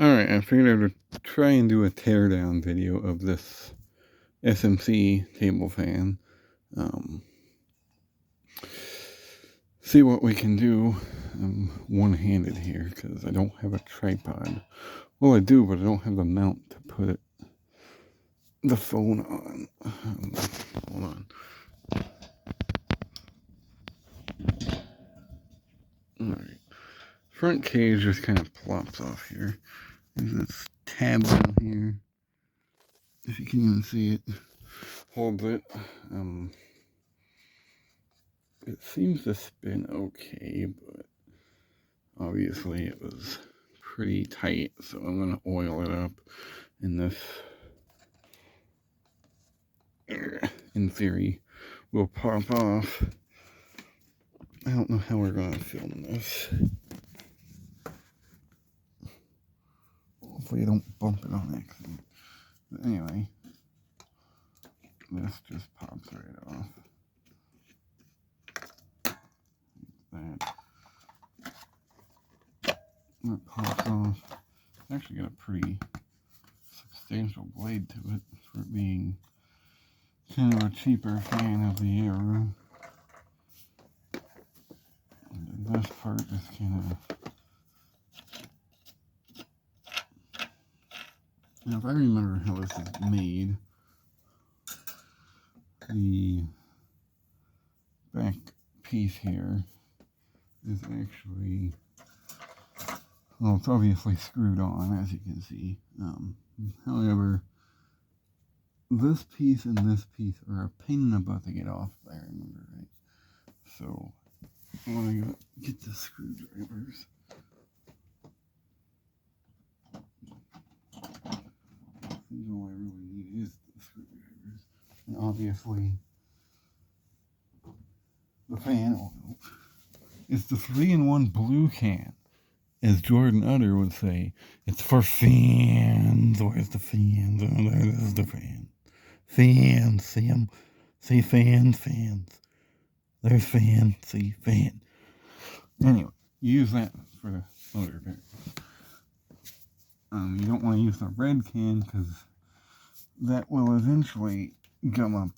Alright, I figured I would try and do a teardown video of this SMC table fan. See what we can do. I'm one-handed here because I don't have a tripod. Well, I do, but I don't have the mount to put the phone on. Hold on. Alright. Front cage just kind of plops off here. There's this tab down here. If you can even see it. Holds it. It seems to spin okay, but obviously it was pretty tight, so I'm going to oil it up, and this, in theory, will pop off. I don't know how we're going to film this. Hopefully I don't bump it on accident. But anyway, this just pops right off. That pops off. It's actually got a pretty substantial blade to it for it being kind of a cheaper fan of the era. And then this part just kind of... Now, if I remember how this is made, the back piece here is actually, well, it's obviously screwed on, as you can see. However, this piece and this piece are a pain in the butt to get off, if I remember right. So, I want to get the screwdrivers. All I really need is the screwdrivers. And obviously, the fan oil. It's the 3-in-1 blue can. As Jordan Utter would say, it's for fans. Where's the fans? Oh, there is the fan. Fans, see them? See fans, fans. There's fan, see fan. Anyway, use that for the motor bearings. You don't want to use the red can because that will eventually gum up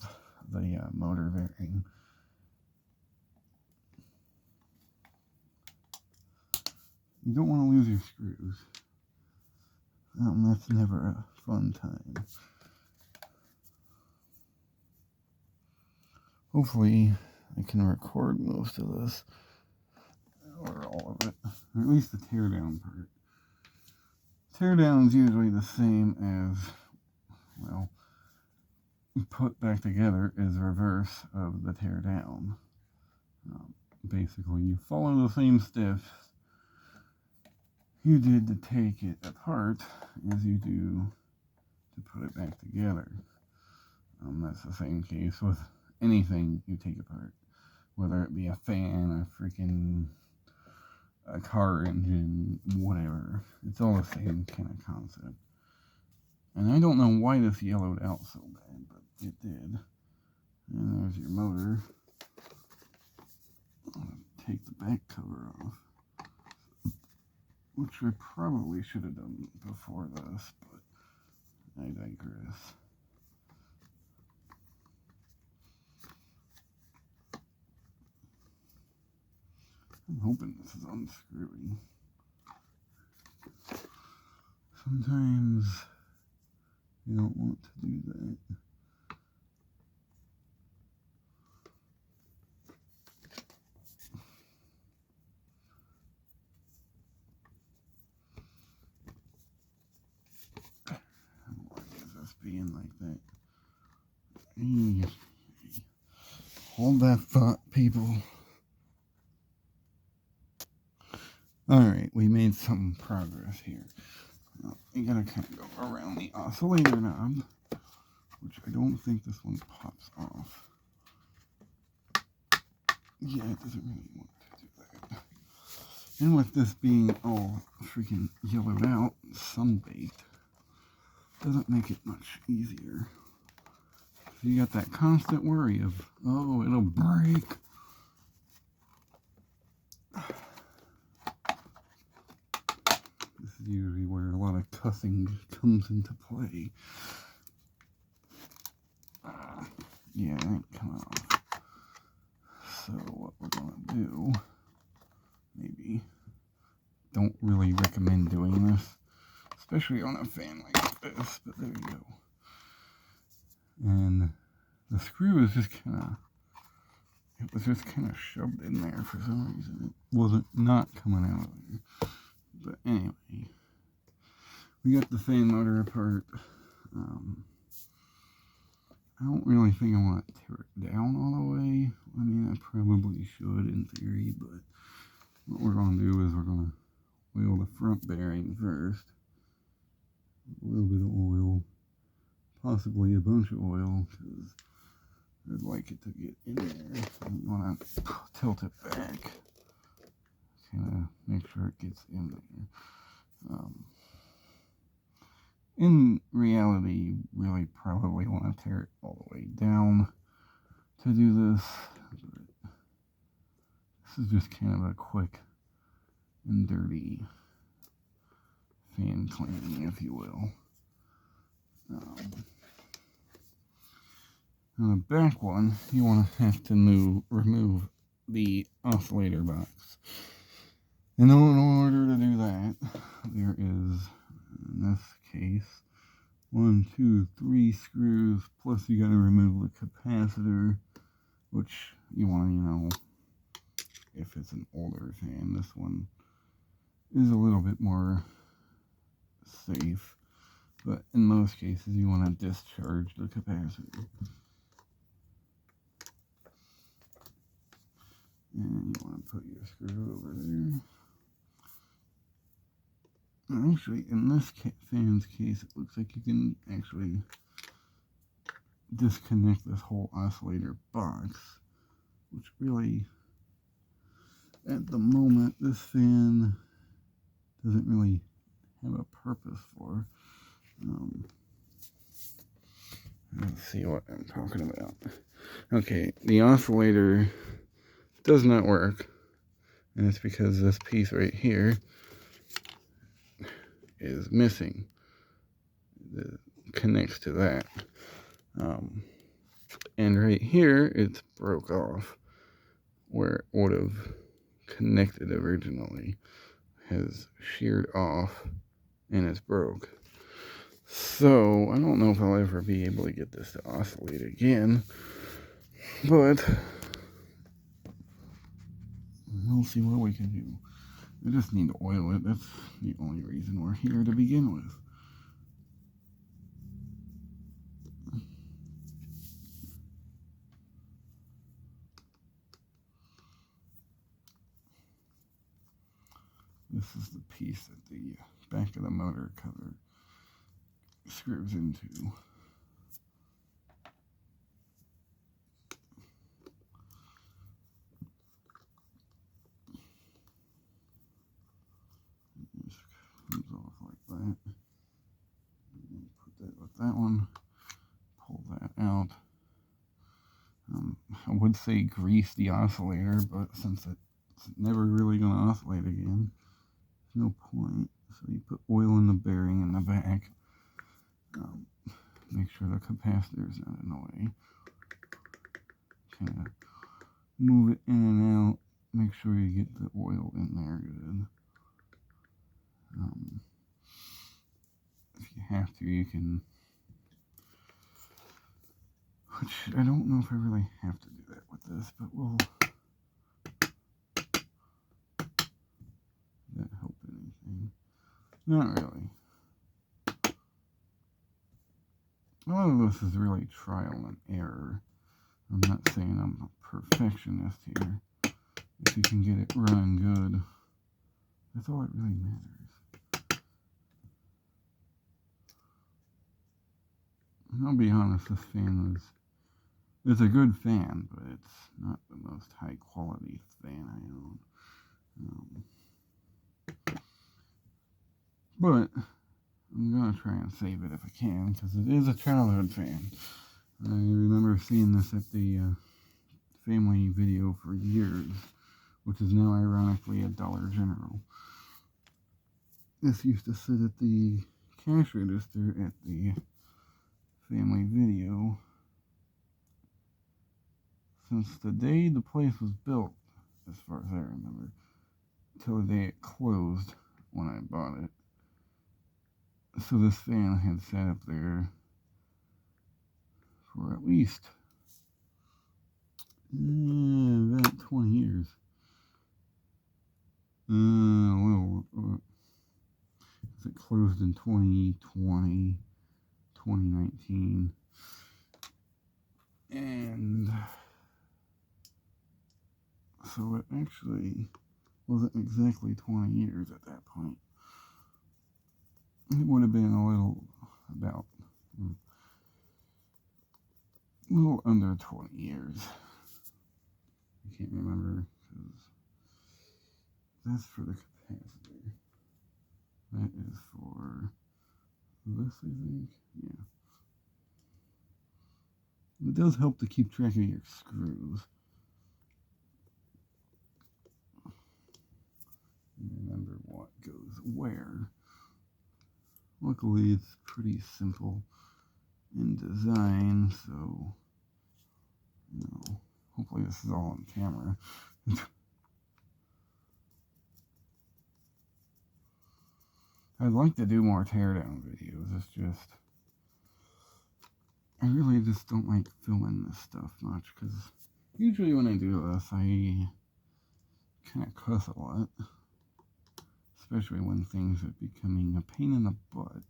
the motor bearing. You don't want to lose your screws. That's never a fun time. Hopefully I can record most of this, or all of it, or at least the teardown part. Teardown is usually the same as, well, put back together is reverse of the teardown. Basically, you follow the same steps you did to take it apart as you do to put it back together. That's the same case with anything you take apart, whether it be a fan, a car engine, whatever. It's all the same kind of concept. And I don't know why this yellowed out so bad, but it did. And there's your motor. I'm going to take the back cover off, which I probably should have done before this, but I digress. I'm hoping this is unscrewing. Sometimes you don't want to do that. Why is this being like that? Hold that thought, people. Alright, we made some progress here. Now, you gotta kind of go around the oscillator knob, which I don't think this one pops off. Yeah, it doesn't really want to do that. And with this being all freaking yellowed out, sun-baked, doesn't make it much easier. So you got that constant worry of, oh, it'll break. This is usually where a lot of the cussing comes into play. Yeah, it ain't coming off. So what we're gonna do, maybe, don't really recommend doing this, especially on a fan like this, but there you go. And the screw is just it was just kind of shoved in there for some reason. It wasn't not coming out of there. But anyway, we got the fan motor apart. I don't really think I want to tear it down all the way. I mean, I probably should in theory, but what we're going to do is we're going to oil the front bearing first. A little bit of oil, possibly a bunch of oil, because I'd like it to get in there. So you want to tilt it back, kind of make sure it gets in there. In reality, you really probably want to tear it all the way down to do this. But this is just kind of a quick and dirty fan cleaning, if you will. On the back one, you want to have to remove the oscillator box. And in order to do that, there is, in this case, 1, 2, 3 screws, plus you got to remove the capacitor, which you want to, if it's an older fan, this one is a little bit more safe, but in most cases you want to discharge the capacitor. And you want to put your screw over there. Actually, in this fan's case, it looks like you can actually disconnect this whole oscillator box, which really, at the moment, this fan doesn't really have a purpose for. Let's see what I'm talking about. Okay, the oscillator does not work, and it's because this piece right here is missing. It connects to that. And right here, it's broke off where it would have connected originally. Has sheared off and it's broke. So I don't know if I'll ever be able to get this to oscillate again, but we'll see what we can do. I just need to oil it. That's the only reason we're here to begin with. This is the piece that the back of the motor cover screws into. It just comes off like that. Put that with that one. Pull that out. I would say grease the oscillator, but since it's never really going to oscillate again, there's no point. So you put oil in the bearing in the back. Make sure the capacitor is not in the way. Kind of move it in and out. Make sure you get the oil in there good. If you have to, you can. Which I don't know if I really have to do that with this, but we'll. Does that help anything? Not really. A lot of this is really trial and error. I'm not saying I'm a perfectionist here. If you can get it running good, that's all that really matters. And I'll be honest, this fan it's a good fan, but it's not the most high quality fan I own. But I'm going to try and save it if I can, because it is a childhood fan. I remember seeing this at the family video for years, which is now ironically at Dollar General. This used to sit at the cash register at the family video since the day the place was built, as far as I remember, till the day it closed when I bought it. So this fan had sat up there for at least about 20 years. It closed in 2020, 2019, and so it actually wasn't exactly 20 years at that point. It would have been a little under 20 years. I can't remember, because that's for the capacitor. That is for this, I think. Yeah. It does help to keep track of your screws. Remember what goes where. Luckily, it's pretty simple in design, so, hopefully this is all on camera. I'd like to do more teardown videos. It's just, I really just don't like filming this stuff much, because usually when I do this, I kind of cuss a lot. Especially when things are becoming a pain in the butt.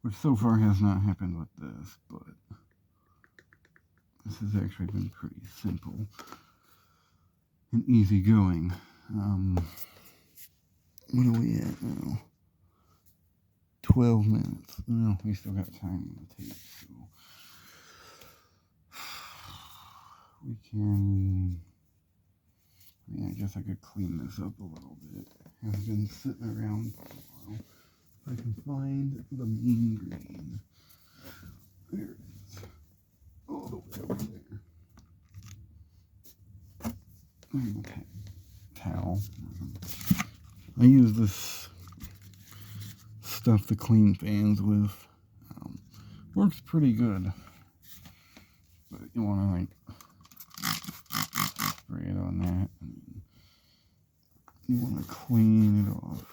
Which so far has not happened with this, but this has actually been pretty simple and easy going. What are we at now? 12 minutes. No, we still got time on the tape, so we can... I guess I could clean this up a little bit. I've been sitting around for a while. If I can find the mean green. There it is. All the way over there. Okay. Towel. I use this stuff to clean fans with. Works pretty good. But you want to spray it on that. You want to clean it off.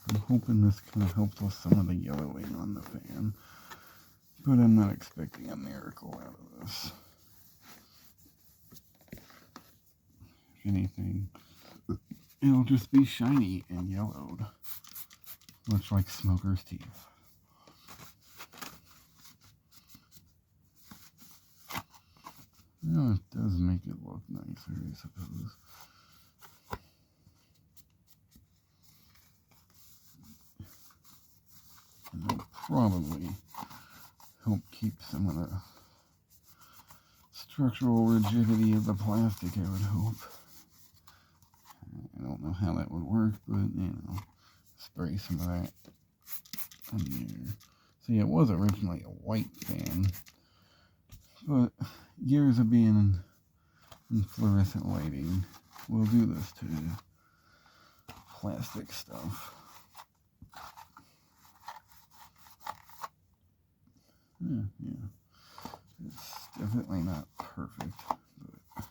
I'm hoping this kind of helps with some of the yellowing on the fan. But I'm not expecting a miracle out of this. If anything, it'll just be shiny and yellowed. Much like smoker's teeth. Yeah, it does make it look nicer, I suppose. And it'll probably help keep some of the structural rigidity of the plastic, I would hope. I don't know how that would work, but, spray some of that on there. See, it was originally a white fan, but years of being in fluorescent lighting will do this to plastic stuff. Yeah. It's definitely not perfect, but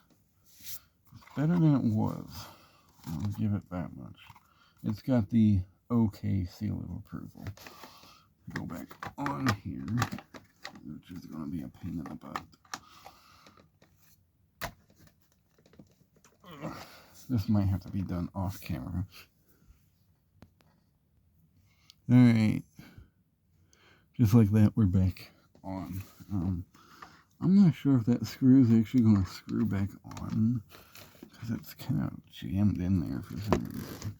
it's better than it was. I'll give it that much. It's got the OK seal of approval. Go back on here, which is going to be a pain in the butt. This might have to be done off camera. Alright. Just like that, we're back on. I'm not sure if that screw is actually going to screw back on, because it's kind of jammed in there for some reason.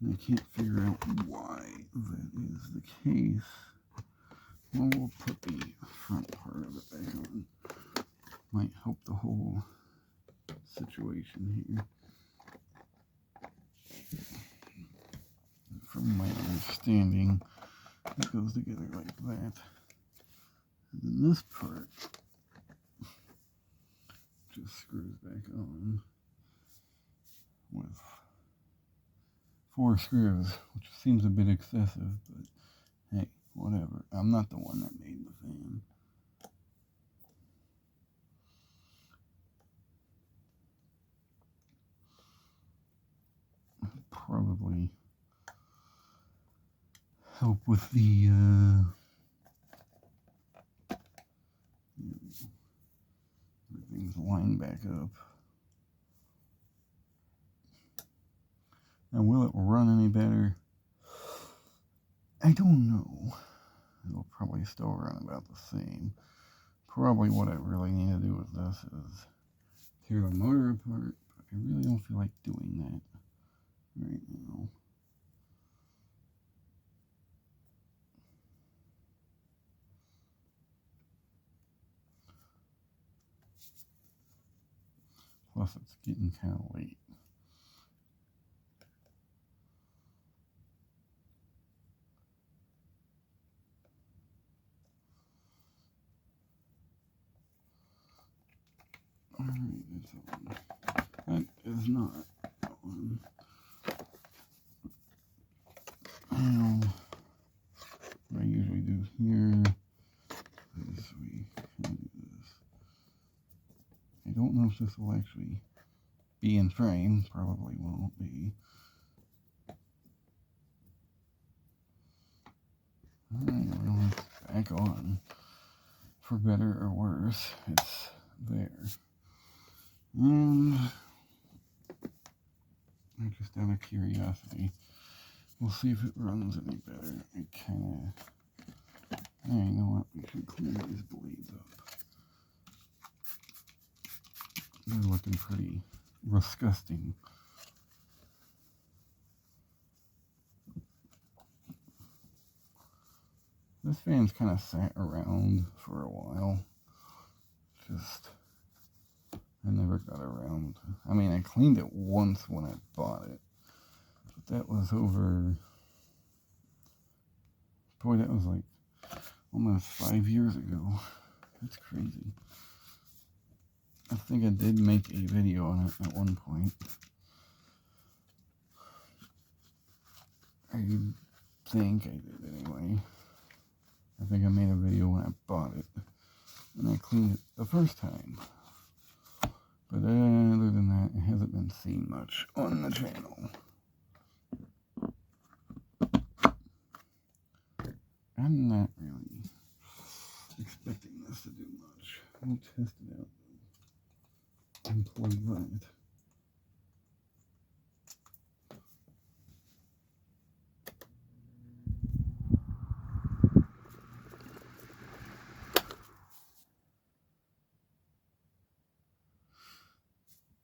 And I can't figure out why that is the case. Well, we'll put the front part of it back on. Might help the whole situation here. From my understanding, it goes together like that. And then this part just screws back on with 4 screws, which seems a bit excessive, but hey, whatever. I'm not the one that made the fan. Probably help with the everything's lined back up. Now, will it run any better? I don't know. It'll probably still run about the same. Probably what I really need to do with this is tear the motor apart, but I really don't feel like doing that right now. Plus, it's getting kind of late. Alright, that's on. That is not on. Now, what I usually do here is we can do this. I don't know if this will actually be in frame. Probably won't be. Alright, well, it's back on. For better or worse, it's there. And just out of curiosity, we'll see if it runs any better. Hey, you know what? We should clean these blades up. They're looking pretty disgusting. This fan's kind of sat around for a while. I never got around. I mean, I cleaned it once when I bought it. But that was over... Boy, that was like almost 5 years ago. That's crazy. I think I did make a video on it at one point. I think I did anyway. I think I made a video when I bought it. And I cleaned it the first time. But other than that, it hasn't been seen much on the channel. I'm not really expecting this to do much. We'll test it out and plug that.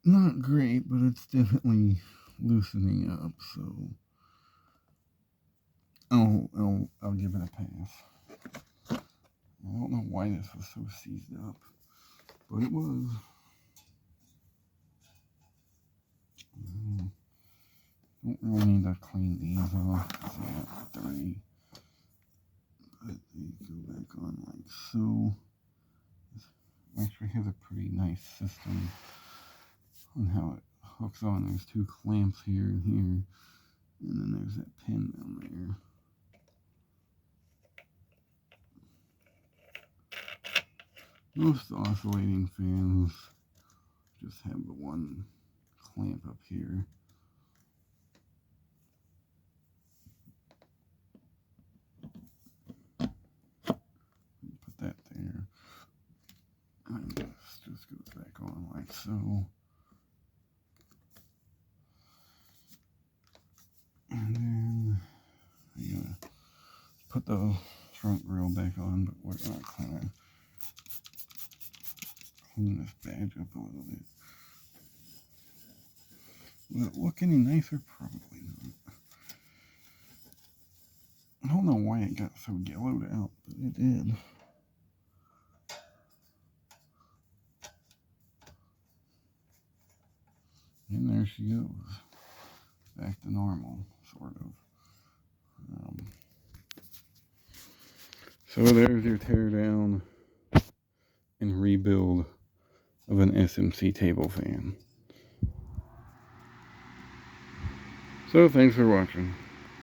Not great, but it's definitely loosening up, so I'll give it a pass. I don't know why this was so seized up, but it was. Don't really need to clean these off. So I got 3, but they go back on like so. It actually has a pretty nice system on how it hooks on. There's 2 clamps here and here, and then there's that pin down there. Most oscillating fans just have the one clamp up here. Put that there. And this just goes back on like so. And then I'm gonna put the front grill back on, but we're gonna kind of clean this badge up a little bit. Will it look any nicer? Probably not. I don't know why it got so yellowed out, but it did. And there she goes. Back to normal, sort of. So there's your tear down and rebuild of an SMC table fan. So thanks for watching.